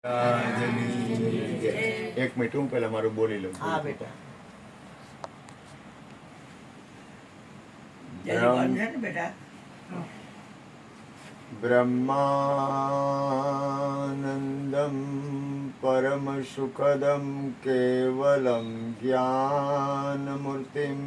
એક મિનિટ હું પેલા મારું બોલી લઉં. હા બેટા બ્રહ્માનંદમ પરમ સુખદમ કેવલમ જ્ઞાનમૂર્તિમ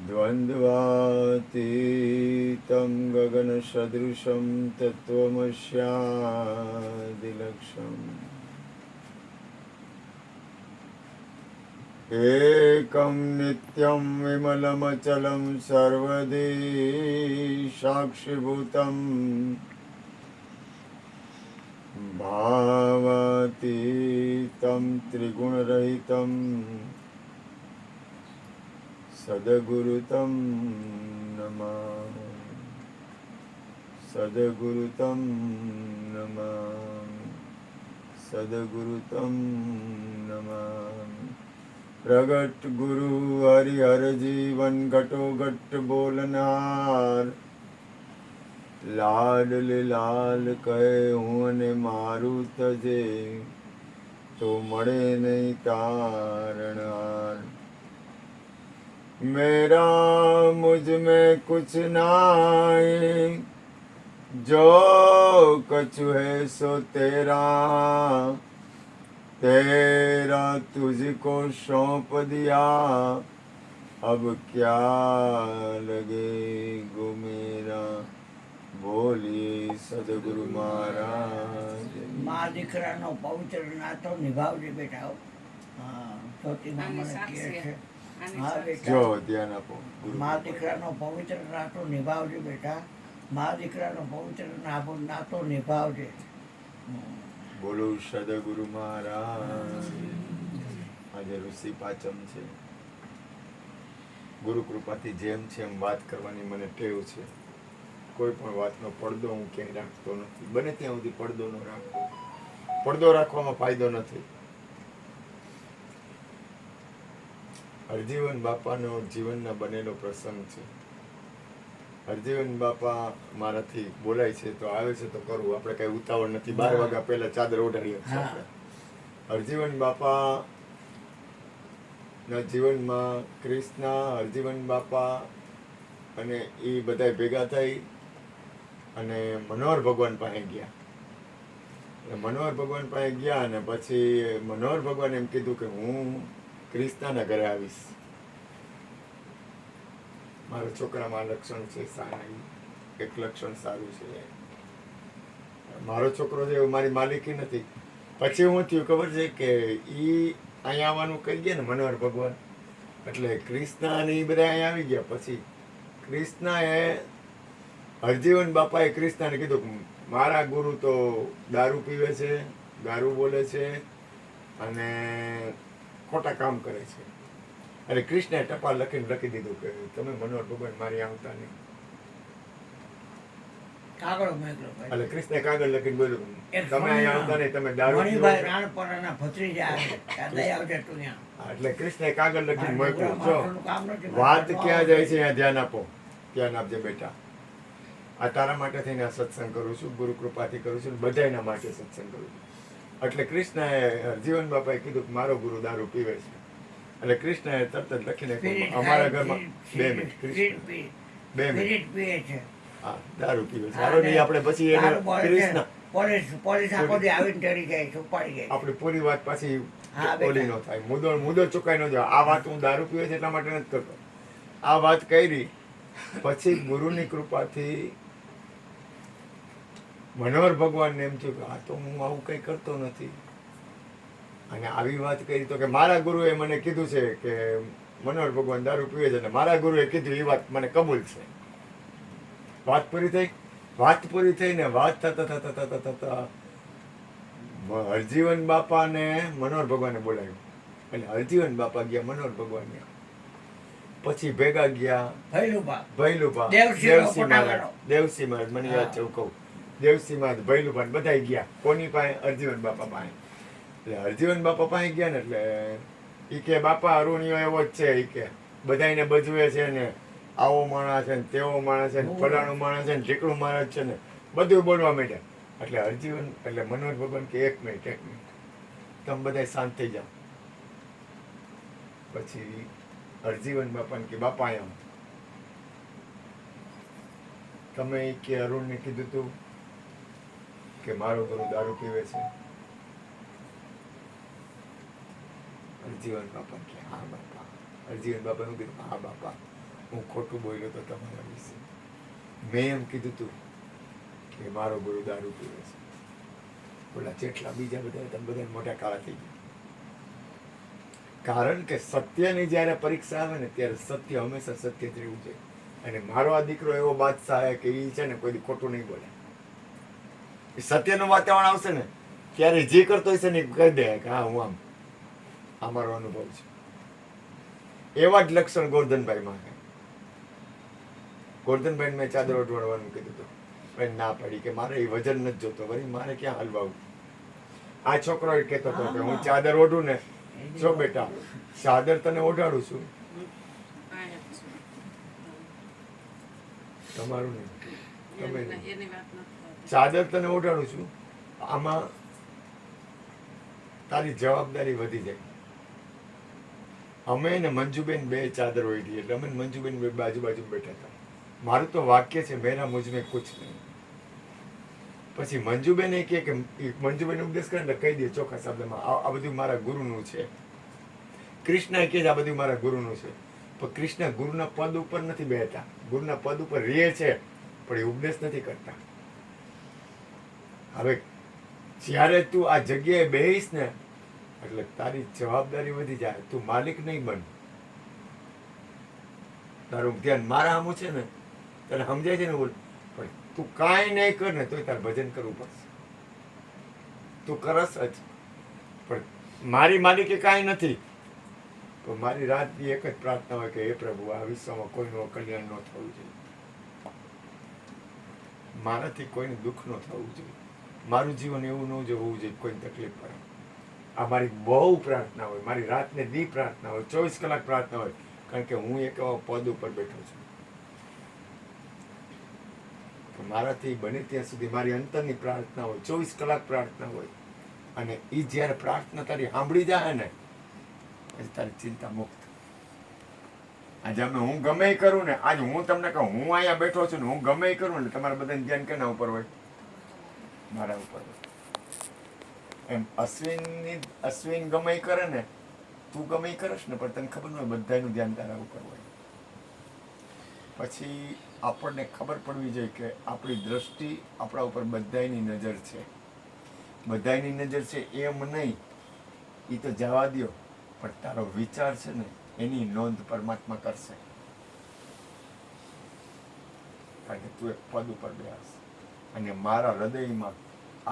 દ્વંદ્વાતીતમ ગગન સદૃશમ તત્વમસ્યાદિલક્ષમ એકમ નિત્યમ વિમલમચલમ સર્વદી સાક્ષીભૂતમ ભાવાતીતમ ત્રિગુણરહિતમ સદગુરુતમ નમામિ સદગુરુતમ નમામિ સદગુરુતમ નમામિ પ્રગટ ગુરુ હરિહર જીવન ઘટો ઘટ બોલનાર લાડલે લાલ કહે હું અને મારું તજે તો મળે નહીં તારણહાર मेरा मुझ में कुछ नाई जो कछु है सो तेरा तेरा तुझको सौंप दिया अब क्या लगे गो मेरा બોલીએ સદગુરુ મહારાજ. મા દીકરાનો પવિત્ર નાતો નિભાવજે બેટા. જ્યોતિ મામાને કહે છે હા બેટા જો ધ્યાન આપો. મા દીકરાનો પવિત્ર નાતો નિભાવજે બેટા. મા દીકરાનો પવિત્ર નાતો નિભાવજે. બોલો સદગુરુ મહારાજ. આજે ઋષિ પાંચમ છે. ગુરુ કૃપાથી જેમ છે એમ વાત કરવાની મને ટેવ છે. કોઈ પણ વાતનો પડદો હું ક્યાંય રાખતો નથી. બને ત્યાં સુધી પડદો ન રાખો. પડદો રાખવામાં ફાયદો નથી. હરજીવન બાપાનો જીવનના બનેલો પ્રસંગ છે. હરજીવન બાપા મારાથી બોલાય છે તો આવે છે તો કરવું. આપણે કઈ ઉતાવળ નથી. 12 વાગ્યા પહેલા ચાદર ઓઢાડીએ છીએ. હરજીવન બાપા ના જીવનમાં કૃષ્ણ, હરજીવન બાપા અને એ બધા ભેગા થઈ અને મનોહર ભગવાન પાસે ગયા. મનોહર ભગવાન પાસે ગયા અને પછી મનોહર ભગવાન એમ કીધું કે હું કૃષ્ણના ઘરે આવીશ. મારા છોકરામાં લક્ષણ છે સારા. એક લક્ષણ સારું છે. મારો છોકરો છે એવું મારી માલિકી નથી. પછી હું થયું ખબર છે કે ઈ અહીંયા આવવાનું કહી ગયા ને મનોહર ભગવાન, એટલે કૃષ્ણ અને એ બધા અહીંયા આવી ગયા. પછી કૃષ્ણએ હરજીવન બાપાએ કૃષ્ણને કીધું કે મારા ગુરુ તો દારૂ પીવે છે, દારૂ બોલે છે અને ખોટા કામ કરે છે. એટલે કૃષ્ણએ ટપાલ લખી દીધું કે તમે મનોહર ભગવાન મારી આવતા નહીં. એટલે કૃષ્ણે કાગળ લખીને બોલ્યું તમે અહીંયા આવતા નહીં, તમે દારૂ એટલે કૃષ્ણે કાગળ લખીને મોકલ્યું. જો વાત ક્યાં જાય છે અહીંયા ધ્યાન આપો. ધ્યાન આપજે બેટા. આ તારા માટે થઈને આ સત્સંગ કરું છું. ગુરુ કૃપાથી કરું છું. બધાના માટે સત્સંગ કરું છું. એટલે કૃષ્ણએ હરજીવન બાપાએ કીધું કે મારો ગુરુ દારૂ પીવે છે. એટલે કૃષ્ણએ તરત જ લખીને અમારા ઘરમાં 2 મિનિટ હા દારૂ પીવે છે. હાલો નહીં આપણે પછી એને કૃષ્ણ આપણી પૂરી વાત પાછી ઓલી ન થાય. મુદ્દો ચુકાઈ ન જાય. આ વાત હું દારૂ પીવે છે એટલા માટે નથી કરતો. આ વાત કરી પછી ગુરુની કૃપાથી મનોહર ભગવાનને એમ થયું કે આ તો હું આવું કઈ કરતો નથી. અને આવી વાત કરી તો કે મારા ગુરુએ મને કીધું છે કે મનોહર ભગવાન દારૂ પીવે છે અને મારા ગુરુએ કીધું એ વાત મને કબૂલ છે. વાત પૂરી થઈ. વાત પૂરી થઈને વાત થતા હરજીવન બાપાને મનોહર ભગવાને બોલાવ્યું. એટલે હરજીવન બાપા ગયા મનોહર ભગવાન. પછી ભેગા ગયા ભૈલુભા, દેવસિંહ મહારાજ મને યાદ છે હું કહું. દેવસિંહ મહારાજ, ભૈલુભા બધા ગયા. કોની પાસે? હરજીવન બાપા પાસે. એટલે હરજીવન બાપા પાસે ગયા ને એટલે ઈ કે બાપા અરુણિયો એવો જ છે. ઈ કે બધાને બજવે છે ને આવો માણસ છે ને તેવો માણસ છે ને ફલાણું માણસ છે ને ઢીકણું માણસ છે ને બધું બોલવા માંડ્યા. એટલે હરજીવન એટલે મનોહર ભગવાન કે 1 મિનિટ તમે બધા શાંત થઈ જાઓ. પછી હરજીવન બાપાને કે બાપા એમ તમે કે અરુણને કીધું તું કે મારો ગુરુ દારૂ પીવે છે? હરજીવન બાપા કે હા બાપા. હરજીવન બાપા એવું કીધું, હા બાપા હું ખોટું બોલ્યો તો તમારા વિશે. મેં એમ કીધું તું કે મારો ગુરુ દારૂ પીવે છે. બોલા જેટલા બીજા બધા તમે બધા મોટા કાળા થઈ ગયા. કારણ કે સત્યની જ્યારે પરીક્ષા આવે ને ત્યારે સત્ય હંમેશા સત્ય જ રહેવું જોઈએ. અને મારો આ દીકરો એવો બાદશાહ છે કે એ છે ને કોઈ દી ખોટું નહીં બોલે. એ સત્યનું વાતાવરણ આવશે ને ત્યારે જે કરતો હશે ને કહી દે કે હા હું આમ. આ મારો અનુભવ છે. એવા જ લક્ષણ ગોરધનભાઈમાં છે. ગોરધનભાઈને મેં ચાદર ઓઢવાડવાનું કીધું હતું, પણ ના પડી કે મારે એ વજન નથી જોતો, વળી મારે ક્યાં હલવાવું. આ છોકરો એ કહેતો હતો કે હું ચાદર ઓઢું ને, જો બેટા ચાદર તને ઓઢાડું છું, તમારું નહીં, તમે ચાદર તને ઓઢાડું છું, આમાં તારી જવાબદારી વધી જાય. અમે ને મંજુબેન બે ચાદર ઓઢી એટલે અમે ને મંજુબેન બે બાજુ બાજુ બેઠા હતા. મારું તો વાક્ય છે મેરા મુજમે કુછ નહીં. પછી મંજુબેન એ કે મંજુબેન ઉપદેશ કરે એટલે કહી દે ચોખ્ખા શબ્દમાં આ બધું મારા ગુરુનું છે. કૃષ્ણ કે આ બધું મારા ગુરુનું છે. પણ કૃષ્ણ ગુરુના પદ ઉપર નથી બેઠા, ગુરુના પદ ઉપર રહે છે પણ એ ઉપદેશ નથી કરતા. હવે જ્યારે તું આ જગ્યાએ બેહીશ ને એટલે તારી જવાબદારી વધી જાય. તું માલિક નહીં બન. તારું ધ્યાન મારા આમું છે ને તને સમજાય છે ને બોલ, પણ તું કાંઈ નહીં કર ને તોય તારે ભજન કરવું પડશે. તું કરસ જ પણ મારી માલિકે કાંઈ નથી. તો મારી રાતની એક જ પ્રાર્થના હોય કે હે પ્રભુ આ વિશ્વમાં કોઈનું કલ્યાણ ન થવું જોઈએ, મારાથી કોઈને દુઃખ ન થવું જોઈએ, મારું જીવન એવું ન હોવું જોઈએ કોઈને તકલીફ પડે. આ મારી બહુ પ્રાર્થના હોય, મારી રાતને દી પ્રાર્થના હોય, 24 કલાક પ્રાર્થના હોય. કારણ કે હું એક એવા પદ ઉપર બેઠો છું. મારાથી બને ત્યાં સુધી મારી અંતરની પ્રાર્થના હોય, 24 કલાક પ્રાર્થના હોય. અને એ જ્યારે પ્રાર્થના તારી સાંભળી જાય ને પછી તારી ચિંતા મુક્ત. આજે અમે હું ગમે એ કરું ને, આજે હું તમને કહું હું અહીંયા બેઠો છું ને હું ગમે એ કરું ને તમારા બધાને ધ્યાન કેના ઉપર હોય? મારા ઉપર હોય. એમ અશ્વિન ગમે એ કરે ને, તું ગમે એ કરશ ને પણ તને ખબર ન હોય બધાનું ધ્યાન તારા ઉપર હોય. પછી આપણને ખબર પડવી જોઈએ કે આપણી દ્રષ્ટિ આપણા ઉપર બધાની નજર છે. બધાની નજર છે એમ નહીં, એ તો જવા દ્યો, પણ તારો વિચાર છે ને એની નોંધ પરમાત્મા કરશે. કારણ કે તું એક પદ ઉપર બેસ. અને મારા હૃદયમાં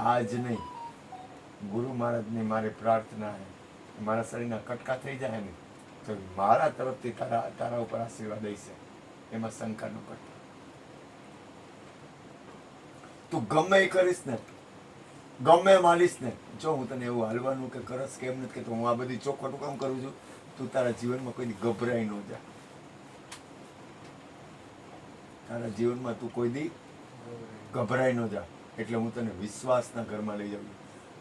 આજ નહીં, ગુરુ મહારાજની મારી પ્રાર્થના છે, મારા શરીરના કટકા થઈ જાય ને તો મારા તરફથી તારા ઉપર આશીર્વાદ હશે, એમાં શંકા ન કરતા. તું ગમે એ કરીશ ને, ગમે માલીશ ને, જો હું તને એવું હાલવાનું કે કરસ કે એમ નથી કે હું આ બધી ચોખવટું કામ કરું છું, તું તારા જીવનમાં કોઈ ગભરાઈ ન જા. તારા જીવનમાં તું કોઈ દી ગભરાઈ ન જા. એટલે હું તને વિશ્વાસના ઘરમાં લઈ જાઉં.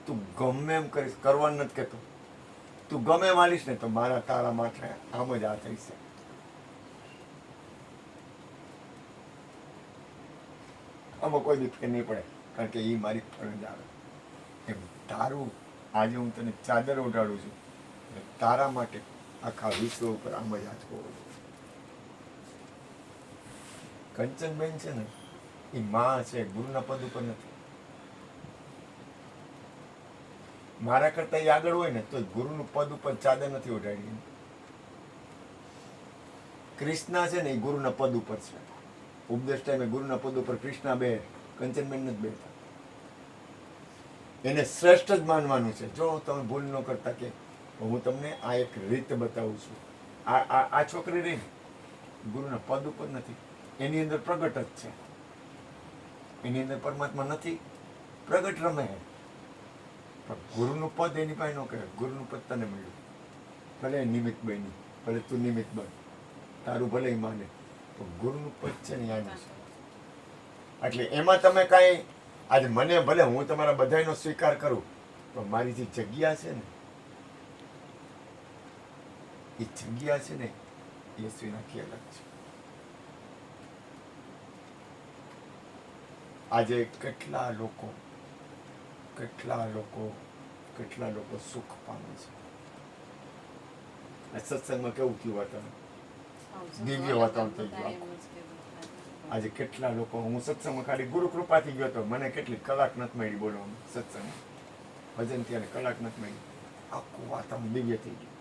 તું ગમે એમ કરીશ, કરવાનું નથી કહેતો, તું ગમે માલીશ ને તો મારા તારા માથે આમ જ આ થઈશે. આમાં કોઈ દી ફેર નહીં પડે, કારણ કે એ મારી ફરજ આવે. એમ તારું આજે હું તને ચાદર ઓઢાડું છું, તારા માટે આખા વિશ્વ ઉપર આમ જ હાથ હોવો. કંચનબેન છે ને એ માં છે, ગુરુના પદ ઉપર નથી. મારા કરતા એ આગળ હોય ને તો ગુરુનું પદ ઉપર ચાદર નથી ઓઢાડી. કૃષ્ણા છે ને એ ગુરુના પદ ઉપર છે. ઉપદેશ ટાઈમે ગુરુના પદ ઉપર કૃષ્ણા બે, કંચનબેન નથી બેઠા. એને શ્રેષ્ઠ જ માનવાનું છે. જો તમે ભૂલ ન કરતા કે હું તમને આ એક રીત બતાવું છું. આ છોકરી રહી ગુરુના પદ ઉપર નથી, એની અંદર પ્રગટ જ છે. એની અંદર પરમાત્મા નથી, પ્રગટ રમે. પણ ગુરુનું પદ એની પાસે ન કહે. ગુરુનું પદ તને મળ્યું, ભલે નિમિત્ત બની, ભલે તું નિમિત્ત બન, તારું ભલે માને, તો ગુરુનું પદ છે ને આનું છે. એટલે એમાં તમે કાંઈ આજે મને ભલે હું તમારા બધાનો સ્વીકાર કરું પણ મારી જે જગ્યા છે ને એ જગ્યા છે ને એ સ્વીનાથી અલગ છે. આજે કેટલા લોકો સુખ પામે છે. આ સત્સંગમાં કેવું થયું વાતાવરણ, દિવ્ય વાતાવરણ થઈ ગયું આખું. આજે કેટલા લોકો, હું સત્સંગમાં ખાલી ગુરુ કૃપાથી ગયો તો મને કેટલી કલાક નથી મળી બોલવામાં સત્સંગમાં, ભજન ત્યાં કલાક નથી મળી, આખું વાતાવરણ દિવ્ય થઈ ગયું.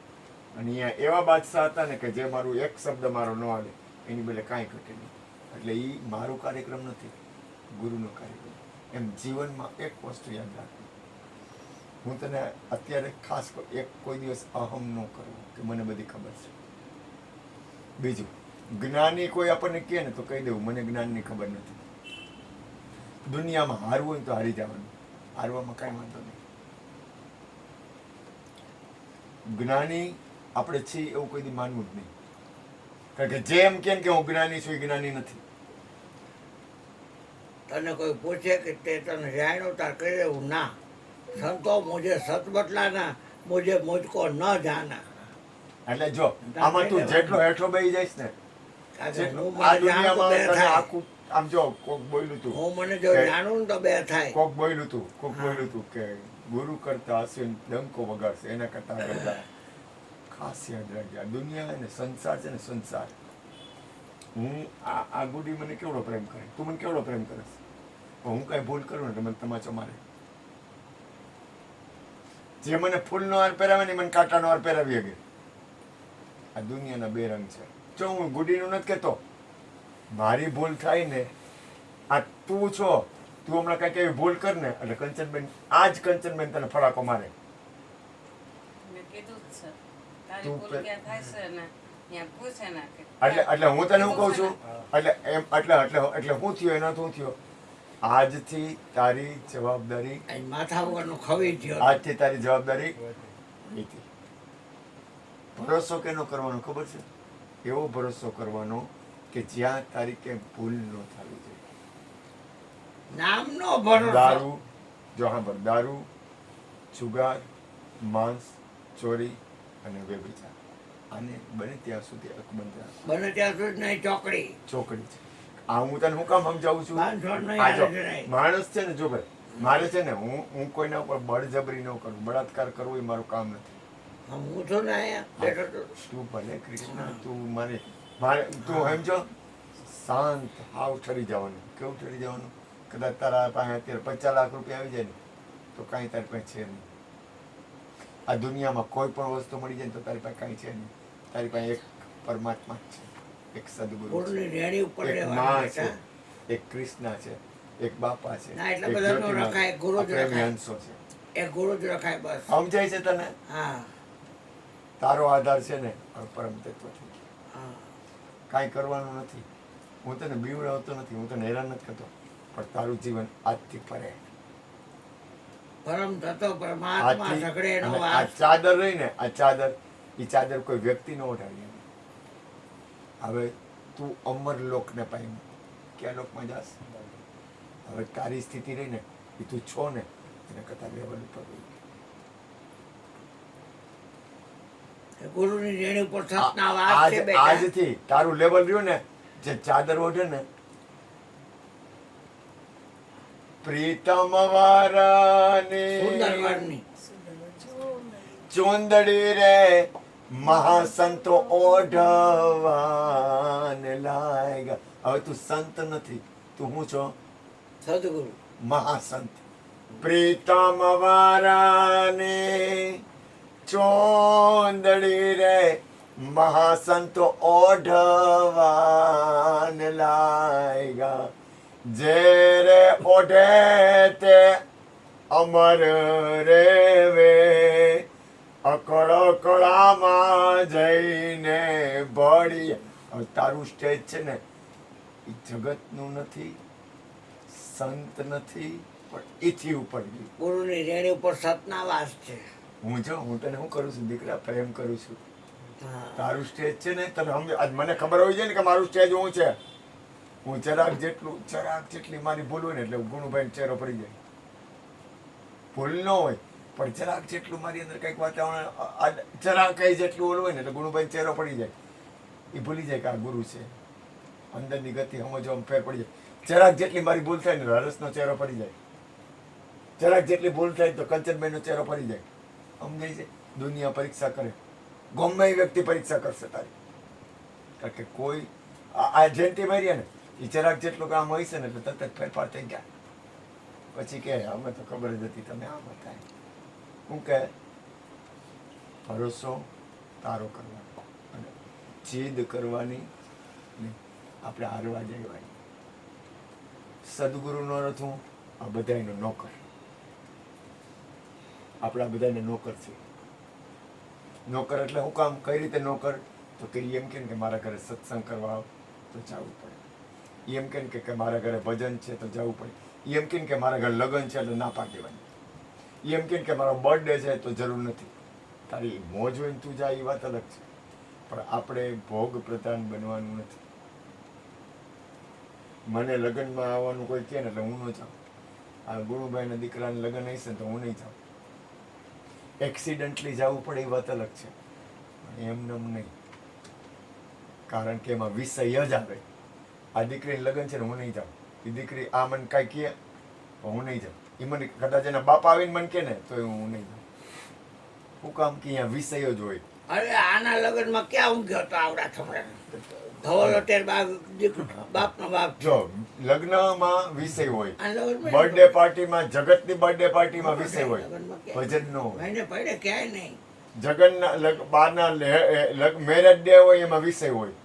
અને અહીંયા એવા બાદશાહ હતા ને કે જે મારું એક શબ્દ મારો ન આવે એની બદલે કાંઈ ઘટે નહીં. એટલે એ મારું કાર્યક્રમ નથી, ગુરુનો કાર્યક્રમ. એમ જીવનમાં એક વસ્તુ યાદ રાખવી, હું તને અત્યારે ખાસ એક કોઈ દિવસ અહમ ન કરવું કે મને બધી ખબર છે. બીજું, જ્ઞાની કોઈ આપણને કહે ને તો કહી દેવું મને જ્ઞાનની ખબર નથી. દુનિયામાં હારવું હોય તો હારી જવાનું, હારવામાં કાંઈ વાંધો નહીં. જ્ઞાની આપણે છીએ એવું કોઈ દી માનવું જ નહીં. કારણ કે જેમ કેમ કે હું જ્ઞાની છું એ જ્ઞાની નથી. તને કોઈ પૂછે કે તે તને જાણ્યો તાર કહી દેવું ના, સંતો મુझे સત બતલાના, મુझे મુझको ન જાના. એટલે જો આમાં તું જેટલો હેઠો બેસી જઈશ ને હું આ મને જાણું તો બે દુનિયામાં તને થાય. આખું આમ જો કોક બોલ્યું તું, હું મને જો જાણું ને તો બે થાય. કોક બોલ્યું તું કે ગુરુ કરતા હસીને ડંકો વગાડશે એના કરતા બધા. ખાસ યાદ રાખજે, આ દુનિયા અને સંસાર છે ને સંસાર. હું આ ગુડી મને કેવડો પ્રેમ કરે, તું મને કેવડો પ્રેમ કરે, પણ હું કઈ ભૂલ કરું ને તો મને તમાચો મારે. જે મને ફૂલનો હાર પહેરાવે ને મને કાંટાનો હાર પહેરાવી શકે. આ દુનિયાના બે રંગ છે. જો હું ગુડીનું નથી કહેતો, મારી ભૂલ થાય ને, આ તું છો, તું હમણાં કંઈક એવી ભૂલ કર ને એટલે કંચનબેન, આ જ કંચનબેન તને ફડાકો મારે. એટલે હું તને શું કહું છું, એટલે હું થયો એનો શું થયો, આજથી તારી જવાબદારી, માથા વગરનું ખવી થયો. આજથી તારી જવાબદારી નીતિ. ભરોસો કેનો કરવાનો ખબર છે? એવો ભરોસો કરવાનો કે જ્યાં તારી કે ભૂલ ન થવી જોઈએ. નામનો ભરોસો. દારૂ, જો સાંભળ, દારૂ, જુગાર, માંસ, ચોરી અને વ્યભિચાર, આને બને ત્યાં સુધી અકબંધ રાખ. બને ત્યાં સુધી નહીં ચોકડી. ચોકડી છે આ. હું તને હું કામ સમજાવું છું, બાંધછોડ નહીં, આ જો હારે નહીં. માણસ છે ને, જો ભાઈ મારે છે ને, હું કોઈના ઉપર બળજબરી ન કરું, બળાત્કાર કરવો એ મારું કામ નથી. હું છું ને અહીંયા બેઠો તો. તું ભલે કૃષ્ણ, તું મારે તું સમજો, શાંત હાવ ઠરી જવાનું. કેવું ઠરી જવાનું? કદાચ તારા પાસે અત્યારે 50 લાખ રૂપિયા આવી જાય ને તો કાંઈ તારી પાસે છે નહીં. આ દુનિયામાં કોઈ પણ વસ્તુ મળી જાય ને તો તારી પાસે કાંઈ છે નહીં. તારી પાસે એક પરમાત્મા જ છે, એક સદગુરુ ગુરુની રેડી ઉપર છે, એક રહેવાનું માં છે, બેટા. એક કૃષ્ણ છે, એક બાપા છે, ના, એટલે એક બધાનો જ્યોતિર્મય, રખાય, ગુરુ જ આ પ્રેમી રખાય. હંસો છે. એ ગુરુ જ રખાય બસ. સમજાય છે તને? હા તારો આધાર છે ને પરમ તત્વ થઈ ગયું. હા. કાંઈ કરવાનું નથી. હું તને બીવડાવતો નથી, હું તને હેરાન નથી કરતો, પણ તારું જીવન આજથી ફરે. પરમ તત્વ પરમાત્મા આજથી સગડે નો અને આ વાસ. ચાદર રહી ને, આ ચાદર, એ ચાદર કોઈ વ્યક્તિ ન ઓઢાડી. હવે તું અમર લોકને પામ્યો, ક્યાં લોકમાં જાસ? હવે તારી સ્થિતિ રહી ને, એ તું છો ને એને કરતા લેવલ ઉપર રહી. ગુરુની રેણી ઉપર સતના વાસ છે બેટા. આજથી તારું લેવલ રહ્યું ને, જે ચાદર ઓઢે ને, પ્રીતમ વારાની સુંદર વારની. ચુંદડી રે મહાસંતો ઓઢવાને લાગ્યા. હવે તું સંત નથી, તું શું છો? સદગુરુ. મહાસંત. પ્રીતમ વારાને ચોંદડી રે મહાસંતો ઓઢવાને લાગ્યા. જે રે ઓઢે તે અમર રેવે, અકળ અકળામાં જઈને ભળી. હવે તારું સ્ટેજ છે ને, એ જગતનું નથી, સંત નથી, પણ એથી ઉપર ગયું. ગુરુની રેણી ઉપર સતના વાસ છે. હું તને શું કરું છું દીકરા? પ્રેમ કરું છું. હા. તારું સ્ટેજ છે ને, તને આજ મને ખબર હોવી જોઈએ ને કે મારું સ્ટેજ હું છે. હું જરાક જેટલી મારી ભૂલ હોય ને એટલે ગુણુભાઈ ચહેરો પડી જાય. ભૂલ ન હોય પણ જરાક જેટલું મારી અંદર કંઈક વાતાવરણ જરાક કઈ જેટલું ઓલું હોય ને એટલે ગુણુભાઈ ચહેરો પડી જાય. એ ભૂલી જાય કે આ ગુરુ છે. અંદરની ગતિ સમજવામાં ફેર પડી જાય. જરાક જેટલી મારી ભૂલ થાય ને હરસનો ચહેરો પડી જાય. જરાક જેટલી ભૂલ થાય તો કંચનભાઈનો ચહેરો પડી જાય. સમજાય છે? દુનિયા પરીક્ષા કરે, ગમે એ વ્યક્તિ પરીક્ષા કરશે તારી. કારણ કે કોઈ આ જયંતિ માર્યા ને એ જરાક જેટલું કામ હોય છે ને એટલે તરત જ ફેરફાર થઈ ગયા. પછી કે અમે તો ખબર જ હતી તમે આમ હતા. હું કે ભરોસો તારો કરવાનો અને જીદ કરવાની ને આપણે હારવા જવાની. સદગુરુનો અર્થ હું આ બધાનો નોકર. આપણા બધાને નોકર છે. નોકર એટલે હું કામ કઈ રીતે નોકર? તો કે એમ કે મારા ઘરે સત્સંગ કરવા આવ તો જવું પડે. એમ કે મારા ઘરે ભજન છે તો જવું પડે. એમ કે મારા ઘરે લગ્ન છે એટલે ના પાડી દેવાની. એમ કે મારો બર્થડે છે તો જરૂર નથી. તારી મોજ હોય ને તું જાય એ વાત અલગ છે, પણ આપણે ભોગ પ્રધાન બનવાનું નથી. મને લગ્નમાં આવવાનું કોઈ કહે ને એટલે હું ન જાઉં. આ ગુરુભાઈના દીકરાને લગ્ન હશે ને તો હું નહીં જાઉં. એક્સિડન્ટલી જવું પડે એ વાત અલગ છે, એમને નહીં. કારણ કે એમાં વિષય જ આવે. આ દીકરીને લગ્ન છે ને હું નહીં જાઉં. એ દીકરી આ મને કાંઈ કહે તો હું નહીં જાઉં. એ મને કદાચ એના બાપા આવીને મને કહે ને તો હું નહીં જાઉં. શું કામ કે અહીંયા વિષય જ હોય. અરે આના લગ્નમાં ક્યાં ઊંઘ્યો હતો આવડા છોકરા? ધવલ અત્યારે બાપનો બાપ. જો લગ્નમાં વિષય હોય, આ લગ્નમાં બર્થડે પાર્ટીમાં, જગતની બર્થડે પાર્ટીમાં વિષય હોય, લગ્નમાં ભજન નો હોય. ભાઈને પડે ક્યાંય નહીં. જગનના બહારના મેરેજ ડે હોય એમાં વિષય હોય,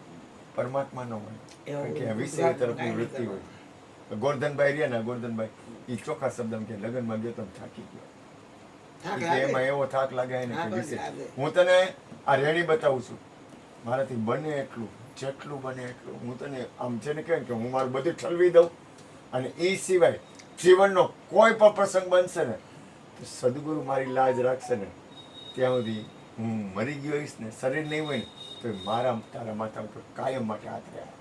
પરમાત્મા નો હોય. કારણ કે વિષય તરફની વૃત્તિ હોય. ગોરધનભાઈ રહ્યા ને, ગોરધનભાઈ એ ચોખ્ખા શબ્દમાં કે લગ્નમાં ગયો તો થાકી ગયો. થાક કે લાગે. એમાં એવો થાક લાગે ને કે થાક વિષય. લાગે. હું તને આ રેણી બતાવું છું. મારાથી બને એટલું, જેટલું બને એટલું હું તને આમ છે ને કે હું મારું બધું ઠલવી દઉં. અને એ સિવાય જીવનનો કોઈ પણ પ્રસંગ બનશે ને તો સદગુરુ મારી લાજ રાખશે ને ત્યાં સુધી હું મરી ગયો હોઈશ ને, શરીર નહીં હોય ને તો મારા તારા માથા ઉપર કાયમ માટે હાથ રહ્યા.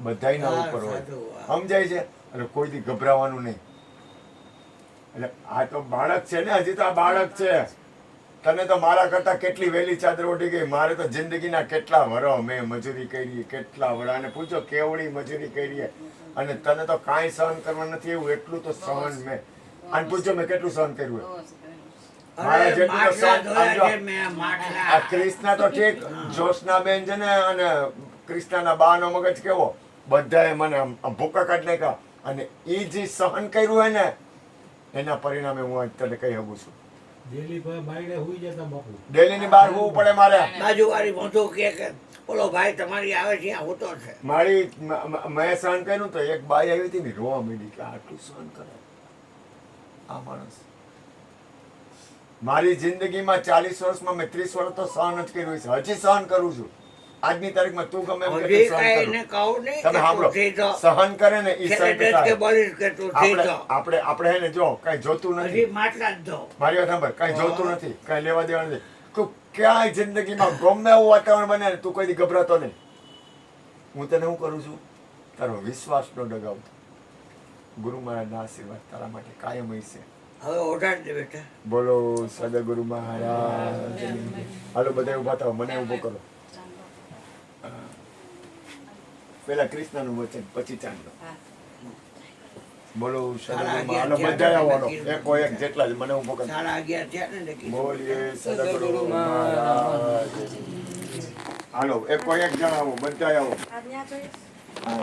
બધાયના ઉપર હોય. સમજાય છે? અને કોઈથી ગભરાવાનું નહીં. એટલે આ તો બાળક છે ને, હજી તો આ બાળક છે. તને તો મારા કરતા કેટલી વહેલી ચાદર ઓઢી ગઈ. મારે તો જિંદગીના કેટલા વરહ મેં મજૂરી કરી, કેટલા વરહ. અને પૂછો કેવડી મજૂરી કરી, અને તને તો કાંઈ સહન કરવા નથી એવું. એટલું તો સહન મેં. અને પૂછો મેં કેટલું સહન કર્યું હોય. મારા અરે જેટલું તો માટલા સહન. ધોયા આમ જો, છે મેં, માટલા. આ ક્રિષ્ના તો ઠીક, જ્યોત્સનાબેન છે ને, અને ક્રિષ્નાના બાનો મગજ કેવો, બધાએ મને આમ ભૂકા કાઢી નાખ્યા. અને એ જે સહન કર્યું હોય ને એના પરિણામે હું આજ તને કહી શકું છું. ડેલીની બહાર હોવું પડે મારે. બાજુવાળી મોઢું કે ઓલો ભાઈ તમારી આવે છે અહીંયા હોતો છે. મારી મેં સહન કર્યું તો એક બાઈ આવી હતી ને રોવા માંડી કે આટલું સહન કરે આ માણસ. મારી જિંદગીમાં 40 વર્ષમાં મેં 30 વર્ષ તો સહન જ કર્યું છે. હજી સહન કરું છું. આજની તારીખમાં તું ગમે એમ કે હજી સહન કાંઈ કરું. એને કહું નહીં તમે કે સાંભળો, તું થઈ જા. સહન કરે ને ઈ છેલ્લે સહન ડેટ કે થાય. બોલીશ કે તું થઈ જા. આપણે હે ને જો કઈ જોતું હજી નથી. માટલા જ ધો. મારી વાત સાંભળ, કઈ જોતું નથી, કઈ લેવા દેવા નથી. તું ક્યાંય જિંદગીમાં ગમે એવું વાતાવરણ બને ને તું કોઈ દી ગભરાતો નહીં. હું તને શું કરું છું? તારો વિશ્વાસ નો ડગાવતો. ગુરુ મહારાજના આશીર્વાદ તારા માટે કાયમ હશે. હવે ઓઢાડ દે બેટા. બોલો સદગુરુ મહારાજ. હાલો બધા ઉભા થાવ, મને ઉભો કરો. પેલા કૃષ્ણનું વચન પછી ચાંદલો. બોલો સદગુરુ મહારાજ. હાલો બધા આવો, હાલો એકો એક જેટલા જ મને ઉભો કરો. 11:30 થયા ને એટલે કીધું. બોલીએ સદગુરુ મહારાજ. હાલો એકો એક જણ આવો, બધા આવો. આજ્ઞા કરીશ. હા.